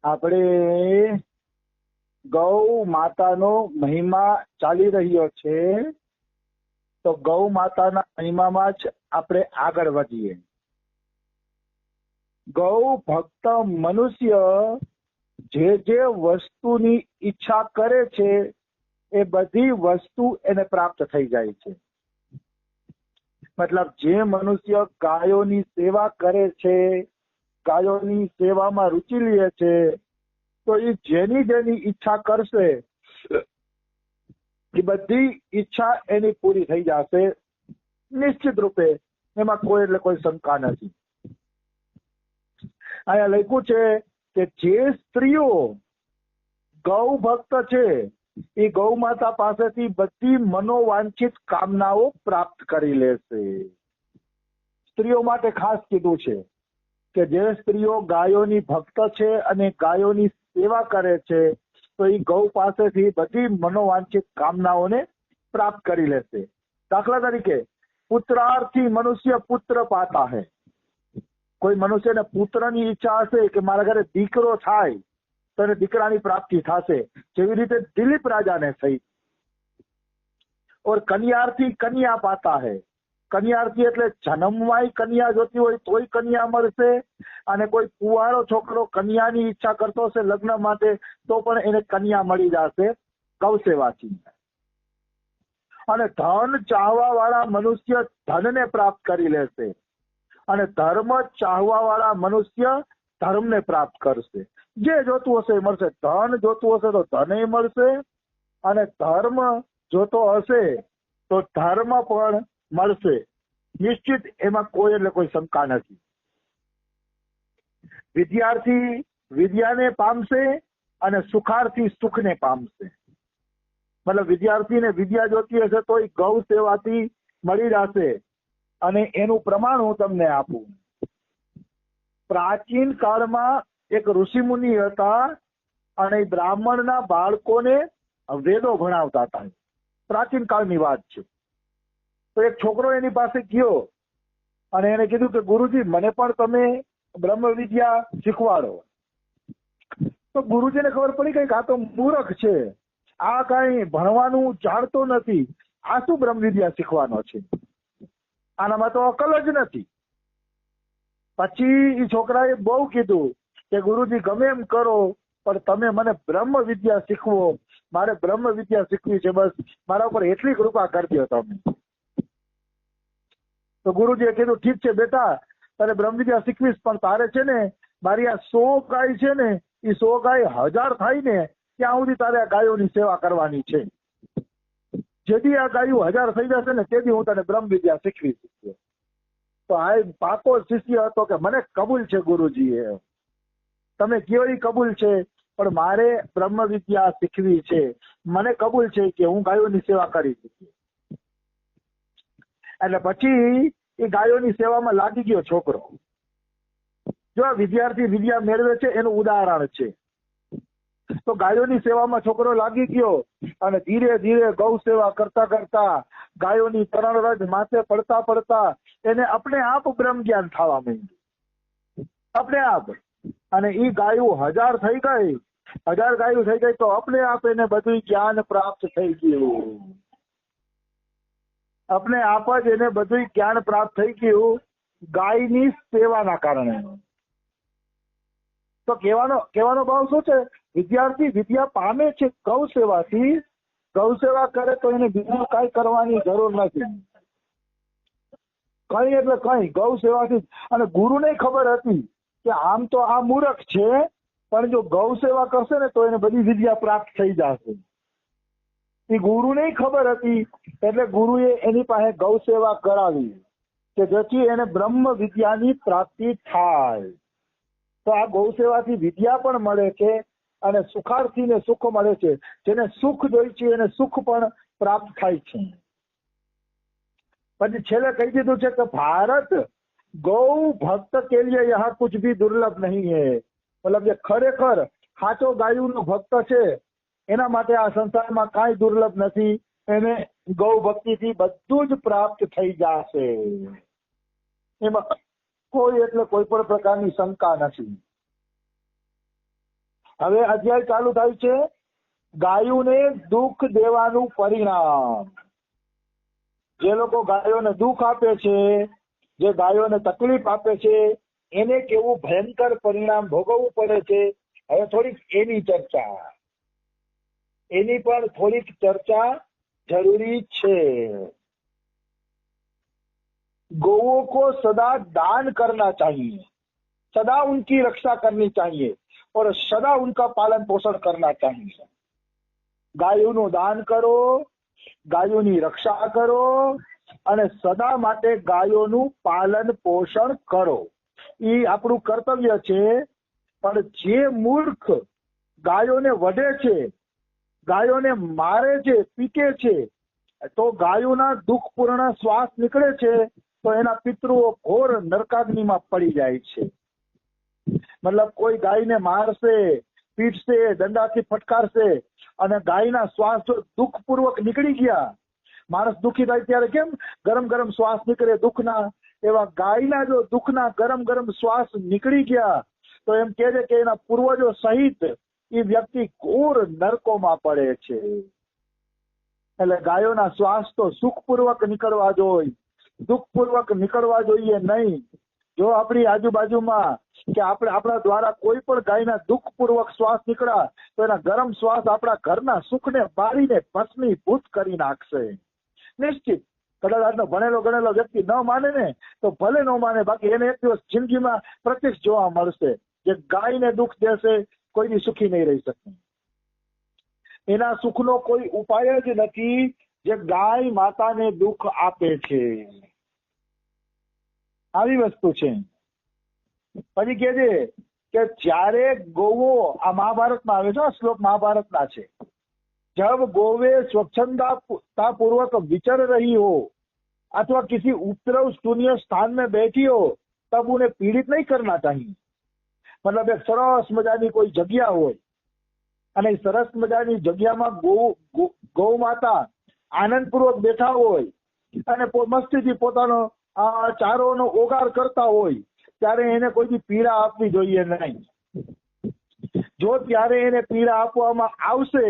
આપણે ગૌ માતાનો મહિમા ચાલી રહ્યો છે, તો ગૌ માતાના મહિમામાં જ આપણે આગળ વધીએ. ગૌ ભક્ત મનુષ્ય જે જે વસ્તુની ઈચ્છા કરે છે એ બધી વસ્તુ એને પ્રાપ્ત થઈ જાય છે. મતલબ જે મનુષ્ય ગાયોની સેવા કરે છે, ગાયોની સેવામાં રુચિ લે છે, તો એ જેની જેની ઈચ્છા કરશે એ બધી ઈચ્છા એની પૂરી થઈ જશે નિશ્ચિત રૂપે. એમાં કોઈ એટલે કોઈ શંકા નથી. અહીંયા લખ્યું છે કે જે સ્ત્રીઓ ગૌ ભક્ત છે એ ગૌ માતા પાસેથી બધી મનોવાંછિત કામનાઓ પ્રાપ્ત કરી લેશે. સ્ત્રીઓ માટે ખાસ કીધું છે કે જે સ્ત્રીઓ ગાયોની ભક્ત છે અને ગાયોની સેવા કરે છે તો એ ગૌ પાસેથી બધી મનોવાંછિત કામનાઓને પ્રાપ્ત કરી લેશે. દાખલા તરીકે પુત્રાર્થી મનુષ્ય પુત્ર પાતા હૈ. કોઈ મનુષ્યને પુત્રની ઈચ્છા હશે કે મારા ઘરે દીકરો થાય તો એને દીકરાની પ્રાપ્તિ થશે, જેવી રીતે દિલીપ રાજાને થઈ. ઓર કન્યાર્થી કન્યા પાતા હૈ. કન્યાર્થી એટલે જન્મવાય કન્યા જોતી હોય તોય કન્યા મળશે, અને કોઈ કુંવારો છોકરો કન્યાની ઈચ્છા કરતો હશે લગ્ન માટે તો પણ એને કન્યા મળી જશે ગૌ સેવાથી. અને ધન ચાહવા વાળા મનુષ્ય ધનને પ્રાપ્ત કરી લેશે, અને ધર્મ ચાહવા વાળા મનુષ્ય ધર્મને પ્રાપ્ત કરશે. જે જોતું હશે એ મળશે. ધન જોતું હશે તો ધન મળશે, અને ધર્મ જોતો હશે તો ધર્મ પણ મળશે નિશ્ચિત. એમાં કોઈ એટલે કોઈ શંકા નથી. વિદ્યાર્થી વિદ્યાને પામશે અને સુખાર્થી સુખને પામશે. મતલબ વિદ્યાર્થીને વિદ્યા જોતી હશે તો એ ગૌ સેવાથી મળી જશે. અને એનું પ્રમાણ હું તમને આપું. પ્રાચીન કાળમાં એક ઋષિમુનિ હતા અને બ્રાહ્મણના બાળકોને વેદો ભણાવતા હતા. પ્રાચીન કાળની વાત છે. તો એક છોકરો એની પાસે ગયો અને એને કીધું કે ગુરુજી મને પણ તમે બ્રહ્મ વિદ્યા શીખવાડો. તો ગુરુજીને ખબર પડી કે આ તો મૂર્ખ છે, આ કઈ ભણવાનું જાણતો નથી, આ શું બ્રહ્મ વિદ્યા શીખવાનો છે, આનામાં તો અકલ જ નથી. પછી એ છોકરાએ બહુ કીધું કે ગુરુજી ગમે એમ કરો પણ તમે મને બ્રહ્મ વિદ્યા શીખવો, મારે બ્રહ્મ વિદ્યા શીખવી છે, બસ મારા ઉપર એટલી કૃપા કરી દો તમે. તો ગુરુજીએ કીધું ઠીક છે બેટા, તારે બ્રહ્મ વિદ્યા શીખવીશ, પણ તારે છે ને મારી આ 100 ગાય છે ને એ 100 ગાય 1000 થાય ને ત્યાં સુધી તારે આ ગાયોની સેવા કરવાની છે. જેથી આ ગાયું 1000 થઈ જશે ને તેથી હું તને બ્રહ્મ વિદ્યા શીખવીશ. તો આ પાકો શિષ્ય હતો કે મને કબૂલ છે ગુરુજી, તમે કયો એ કબૂલ છે, પણ મારે બ્રહ્મ વિદ્યા શીખવી છે. મને કબૂલ છે કે હું ગાયોની સેવા કરીશ. એટલે પછી એ ગાયોની સેવામાં લાગી ગયો છોકરો. જો આ વિદ્યાર્થી વિદ્યા મેળવે છે એનું ઉદાહરણ છે. તો ગાયોની સેવામાં છોકરો લાગી ગયો અને ધીરે ધીરે ગૌ સેવા કરતા કરતા ગાયોની તરણરજ માથે પડતા પડતા એને આપણે આપ બ્રહ્મ જ્ઞાન થવા માંડ્યું. આપણે આપ. અને એ ગાયું 1000 થઈ ગઈ, 1000 ગાયું થઈ ગઈ તો આપણે આપ એને બધું જ્ઞાન પ્રાપ્ત થઈ ગયું. આપણે આપ જ એને બધું જ્ઞાન પ્રાપ્ત થઈ ગયું ગાયની સેવાના કારણે. તો કહેવાનો ભાવ શું છે? વિદ્યાર્થી વિદ્યા પામે છે ગૌ સેવાથી. ગૌ સેવા કરે તો એને બીજું કઈ કરવાની જરૂર નથી. કઈ એટલે કઈ ગૌ સેવાથી. અને ગુરુને ખબર હતી કે આમ તો આ મૂર્ખ છે, પણ જો ગૌ સેવા કરશે ને તો એને બધી વિદ્યા પ્રાપ્ત થઈ જશે. એ ગુરુને ખબર હતી એટલે ગુરુએ એની પાસે ગૌ સેવા કરાવી કે જેથી એને બ્રહ્મ વિદ્યાની પ્રાપ્તિ થાય. તો આ ગૌ સેવાથી વિદ્યા પણ મળે છે અને સુખાર્થીને સુખ મળે છે. જેને સુખ જોઈ છે એને સુખ પણ પ્રાપ્ત થાય છે. પછી છેલ્લે કહી દીધું છે કે ભારત ગૌ ભક્ત કે લીએ યહાં કુછ ભી દુર્લભ નહીં હૈ. મતલબ જે ખરેખર સાચો ગાયુંનો ભક્ત છે એના માટે આ સંસારમાં કાંઈ દુર્લભ નથી. એને ગૌ ભક્તિથી બધું જ પ્રાપ્ત થઈ જશે. એમાં કોઈ એટલે કોઈ પણ પ્રકારની શંકા નથી. હવે અધ્યાય ચાલુ થાય છે ગાયોને દુઃખ દેવાનું પરિણામ. જે લોકો ગાયોને દુઃખ આપે છે, જે ગાયોને તકલીફ આપે છે, એને કેવું ભયંકર પરિણામ ભોગવવું પડે છે. હવે થોડીક એની પણ થોડીક ચર્ચા જરૂરી છે. गौओं को सदा दान करना चाहिए, सदा उनकी रक्षा करनी चाहिए और सदा उनका पालन पोषण करना चाहिए. ગાયોનું દાન કરો, ગાયોની રક્ષા કરો અને સદા માટે ગાયોનું પાલન પોષણ કરો. એ આપણું કર્તવ્ય છે. પણ જે મૂર્ખ ગાયોને વઢે છે, ગાયોને મારે છે, પીટે છે, તો ગાયોના દુઃખપૂર્ણ શ્વાસ નીકળે છે, તો એના પિતૃઓ ઘોર નરકાગ્નિમાં પડી જાય છે. મતલબ કોઈ ગાયને મારશે, પીટશે, દંડાથી ફટકારશે અને ગાયના શ્વાસ જો દુઃખપૂર્વક નીકળી ગયા, માણસ દુઃખી થાય ત્યારે કેમ ગરમ ગરમ શ્વાસ નીકળે દુઃખના, એવા ગાયના જો દુઃખના ગરમ ગરમ શ્વાસ નીકળી ગયા તો એમ કહે છે કે એના પૂર્વજો સહિત એ વ્યક્તિ ઘોર નરકોમાં પડે છે. એટલે ગાયોના શ્વાસ તો સુખપૂર્વક નીકળવા જોઈએ, દુઃખપૂર્વક નીકળવા જોઈએ નહીં. જો આપણી આજુબાજુમાં કે આપણા દ્વારા કોઈ પણ ગાયના દુઃખપૂર્વક શ્વાસ નીકળ્યા તો એના ગરમ શ્વાસ આપણા ઘરના સુખને બારીને ભસ્મીભૂત કરી નાખશે. નિશ્ચિત. કદાચ આજનો ભણેલો ગણેલો વ્યક્તિ ન માને ને તો ભલે ન માને, બાકી એને એક દિવસ જિંદગીમાં પ્રત્યક્ષ જોવા મળશે જે ગાયને દુઃખ દેશે કોઈ દી સુખી નહીં રહી શકે. એના સુખનો કોઈ ઉપાય જ નથી જે ગાય માતાને દુઃખ આપે છે. આવી વસ્તુ છે. પછી કે છે કે જ્યારે ગૌઓ, આ મહાભારતમાં આવે છે, શ્લોક મહાભારતના છે, जब गौवे स्वच्छंदता पूर्वक विचर रही हो अथवा किसी उपद्रव शून्य स्थान में बैठी हो तब उन्हें पीड़ित नहीं करना चाहिए. मतलब एक सरस मजानी कोई जग्या હોય અને સરસ મજાની જગ્યામાં ગૌ માતા આનંદપૂર્વક બેઠા હોય અને મસ્તીથી પોતાનો ચારોનો ઓગાર કરતા હોય ત્યારે એને કોઈ પીડા આપવી જોઈએ નહીં. જો ત્યારે એને પીડા આપવામાં આવશે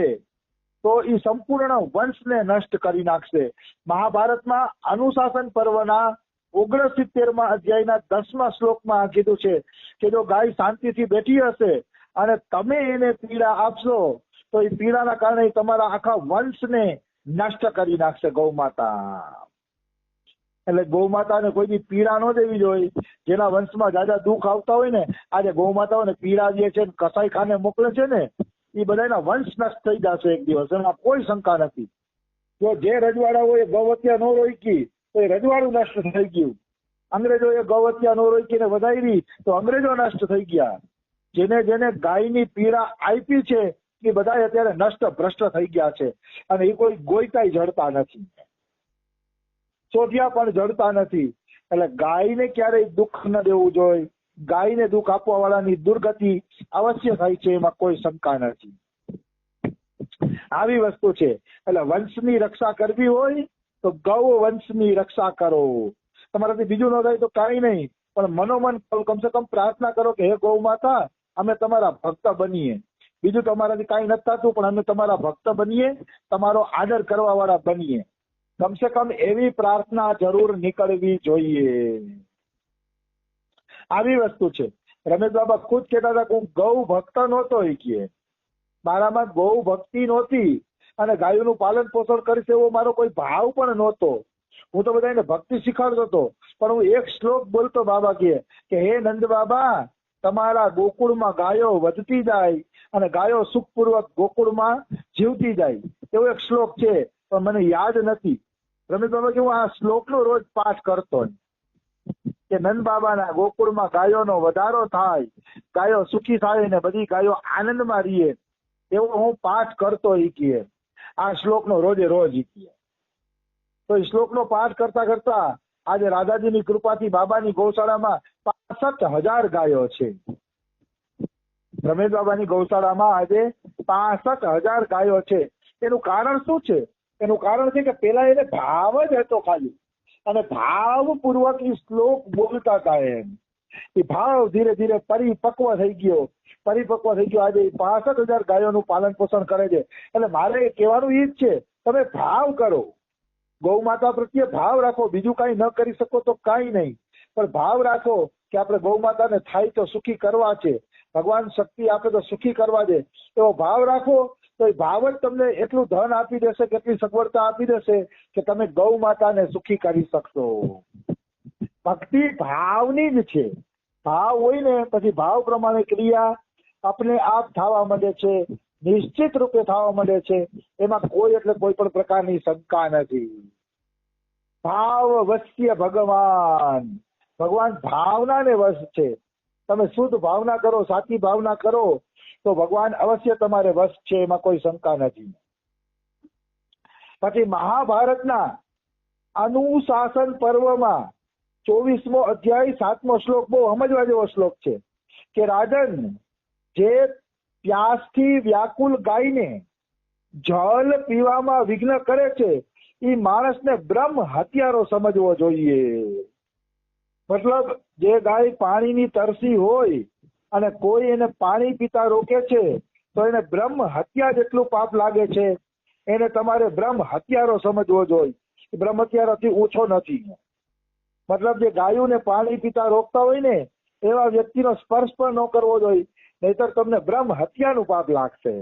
તો એ સંપૂર્ણ વંશને નષ્ટ કરી નાખશે. મહાભારતમાં અનુશાસન પર્વના 69માં અધ્યાયના 10મા શ્લોકમાં કીધું છે કે જો ગાય શાંતિથી બેઠી હશે અને તમે એને પીડા આપશો તો એ પીડાના કારણે તમારા આખા વંશને નષ્ટ કરી નાખશે ગૌ માતા. એટલે ગૌ માતાને કોઈ બી પીડા ન દેવી જોઈએ. જેના વંશમાં જાજા દુઃખ આવતા હોય ને, આજે ગૌ માતાઓને પીડા દે છે, કસાઈ ખાને મોકલે છે ને, એ બધાના વંશ નષ્ટ થઈ જશે એક દિવસ, એમાં કોઈ શંકા નથી. જો જે રજવાડાઓએ ગૌહત્યા ન રોકી તો એ રજવાડું નષ્ટ થઈ ગયું. અંગ્રેજોએ ગૌહત્યા ન રોકીને વધારી તો અંગ્રેજો નષ્ટ થઈ ગયા. જેને જેને ગાયની પીડા આપી છે એ બધા અત્યારે નષ્ટ ભ્રષ્ટ થઈ ગયા છે. અને એ કોઈ ગોઈતાય જડતા નથી, ચોટિયા પણ જડતા નથી. એટલે ગાયને ક્યારેય દુઃખ ન દેવું જોઈએ. ગાયને દુઃખ આપવા વાળાની દુર્ગતિ અવશ્ય થાય છે, એમાં કોઈ શંકા નથી. આવી વસ્તુ છે. એટલે વંશની રક્ષા કરવી હોય તો ગૌ વંશની રક્ષા કરો. તમારાથી બીજું ન થાય તો કાંઈ નહીં, પણ મનોમન કમસે કમ પ્રાર્થના કરો કે હે ગૌ માતા, અમે તમારા ભક્ત બનીએ. બીજું તમારાથી કાંઈ નથી થતું, પણ અમે તમારા ભક્ત બનીએ, તમારો આદર કરવા વાળા બનીએ. કમસે કમ એવી પ્રાર્થના જરૂર નીકળવી જોઈએ. આવી વસ્તુ છે. રમેશ બાબા ખુદ કહેતા હતા કે હું ગૌ ભક્ત નહોતો, એ કહે મારામાં ગૌ ભક્તિ નહોતી અને ગાયોનું પાલન પોષણ કરીશ એવો મારો કોઈ ભાવ પણ નહોતો. હું તો બધાને ભક્તિ શીખવાડતો હતો, પણ હું એક શ્લોક બોલતો બાબા કે હે નંદ બાબા, તમારા ગોકુળમાં ગાયો વધતી જાય અને ગાયો સુખપૂર્વક ગોકુળમાં જીવતી જાય, એવો એક શ્લોક છે, પણ મને યાદ નથી. રમેશ બાબા કે હું આ શ્લોકનો રોજ પાઠ કરતો કે નંદ બાબાના ગોકુળમાં ગાયોનો વધારો થાય, ગાયો સુખી થાય ને બધી ગાયો આનંદમાં રહીએ, એવો હું પાઠ કરતો. એ કહે આ શ્લોકનો રોજે રોજ કહે. તો એ શ્લોકનો પાઠ કરતા કરતા આજે રાધાજીની કૃપાથી બાબાની ગૌશાળામાં 65,000 ગાયો છે. રમેશ બાબાની ગૌશાળામાં આજે 65,000 ગાયો છે. એનું કારણ શું છે? એનું કારણ છે કે પેલા એને ભાવ જ હતો ખાલી, અને ભાવપૂર્વક એ શ્લોક બોલતા હતા. એ ભાવ ધીરે ધીરે પરિપક્વ થઈ ગયો, પરિપક્વ થઈ ગયો, આજે 65,000 ગાયોનું પાલન પોષણ કરે છે. એટલે મારે કહેવાનું એ જ છે, તમે ભાવ કરો, ગૌ માતા પ્રત્યે ભાવ રાખો. બીજું કાંઈ ન કરી શકો તો કાંઈ નહીં, પણ ભાવ રાખો કે આપણે ગૌ માતાને થાય તો સુખી કરવા છે, ભગવાન શક્તિ આપે તો સુખી કરવા છે. એવો ભાવ રાખો તો એ ભાવ જ તમને એટલું ધન આપી દેશે, કેટલી સગવડતા આપી દેશે કે તમે ગૌ માતાને સુખી કરી શકશો. ભક્તિ ભાવની જ છે. ભાવ હોય ને પછી ભાવ પ્રમાણે ક્રિયા આપણે આપ થવા માંડે છે, નિશ્ચિત રૂપે થવા માંડે છે. એમાં કોઈ એટલે કોઈ પણ પ્રકારની શંકા નથી. ભાવ વશ્ય ભગવાન, ભગવાન ભાવનાને વશ છે. તમે શુદ્ધ ભાવના કરો, સાચી ભાવના કરો તો ભગવાન અવશ્ય તમારે વશ છે, એમાં કોઈ શંકા નથી. પછી મહાભારતના અનુશાસન પર્વમાં 24મો અધ્યાય 7મો શ્લોક બહુ સમજવા જેવો શ્લોક છે કે રાજન, જે પ્યાસથી વ્યાકુલ ગાયને જળ પીવામાં વિઘ્ન કરે છે એ માણસને બ્રહ્મ હત્યારો સમજવો જોઈએ. મતલબ જે ગાય પાણીની તરસી હોય અને કોઈ એને પાણી પીતા રોકે છે તો એને બ્રહ્મ હત્યા જેટલું પાપ લાગે છે. એને તમારે બ્રહ્મ હત્યારો સમજવો જોઈએ. બ્રહ્મ હત્યારાથી ઓછો નથી. મતલબ જે ગાયોને પાણી પીતા રોકતા હોય ને એવા વ્યક્તિનો સ્પર્શ પણ ન કરવો જોઈએ, નહીતર તમને બ્રહ્મ હત્યાનું પાપ લાગશે.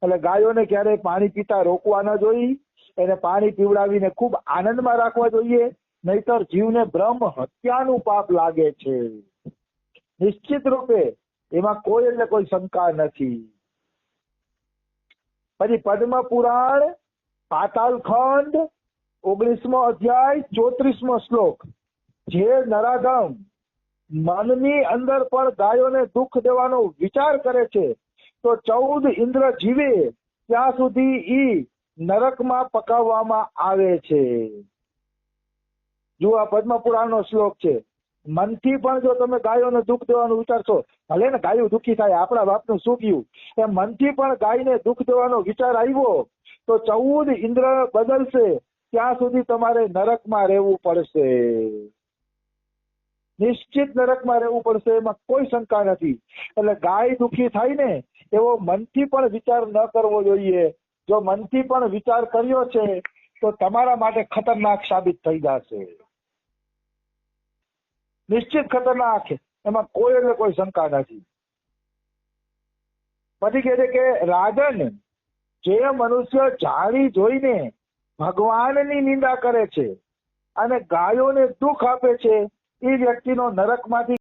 એટલે ગાયોને ક્યારેય પાણી પીતા રોકવા ન જોઈએ, એને પાણી પીવડાવીને ખૂબ આનંદમાં રાખવા જોઈએ, નહીતર જીવને બ્રહ્મ હત્યાનું પાપ લાગે છે નિશ્ચિત રૂપે. એમાં કોઈ એટલે કોઈ શંકા નથી. પછી પદ્મ પુરાણ પાતાલખંડ 19મો અધ્યાય 34મો શ્લોક, જે નરાધમ મનની અંદર પણ ગાયોને દુઃખ દેવાનો વિચાર કરે છે તો 14 ઇન્દ્ર જીવે ત્યાં સુધી ઈ નરકમાં પકાવવામાં આવે છે. જો આ પદ્મ પુરાણનો શ્લોક છે. મનથી પણ જો તમે ગાયોને દુઃખ દેવાનું વિચારશો, ભલે ને ગાયો દુઃખી થાય, આપણા બાપનું શું ગયું, એમ મનથી પણ ગાયને દુઃખ દેવાનો વિચાર આવ્યો તો 14 ઇન્દ્ર બદલશે ત્યાં સુધી તમારે નરકમાં રહેવું પડશે. નિશ્ચિત નરકમાં રહેવું પડશે, એમાં કોઈ શંકા નથી. એટલે ગાય દુઃખી થાય ને એવો મનથી પણ વિચાર ન કરવો જોઈએ. જો મનથી પણ વિચાર કર્યો છે તો તમારા માટે ખતરનાક સાબિત થઈ જશે. નિશ્ચિત ખતરનાક છે, એમાં કોઈ એટલે કોઈ શંકા નથી. પછી કહે છે કે રાજન, જે મનુષ્ય જાણી જોઈને ભગવાનની નિંદા કરે છે અને ગાયોને દુઃખ આપે છે એ વ્યક્તિનો નરકમાંથી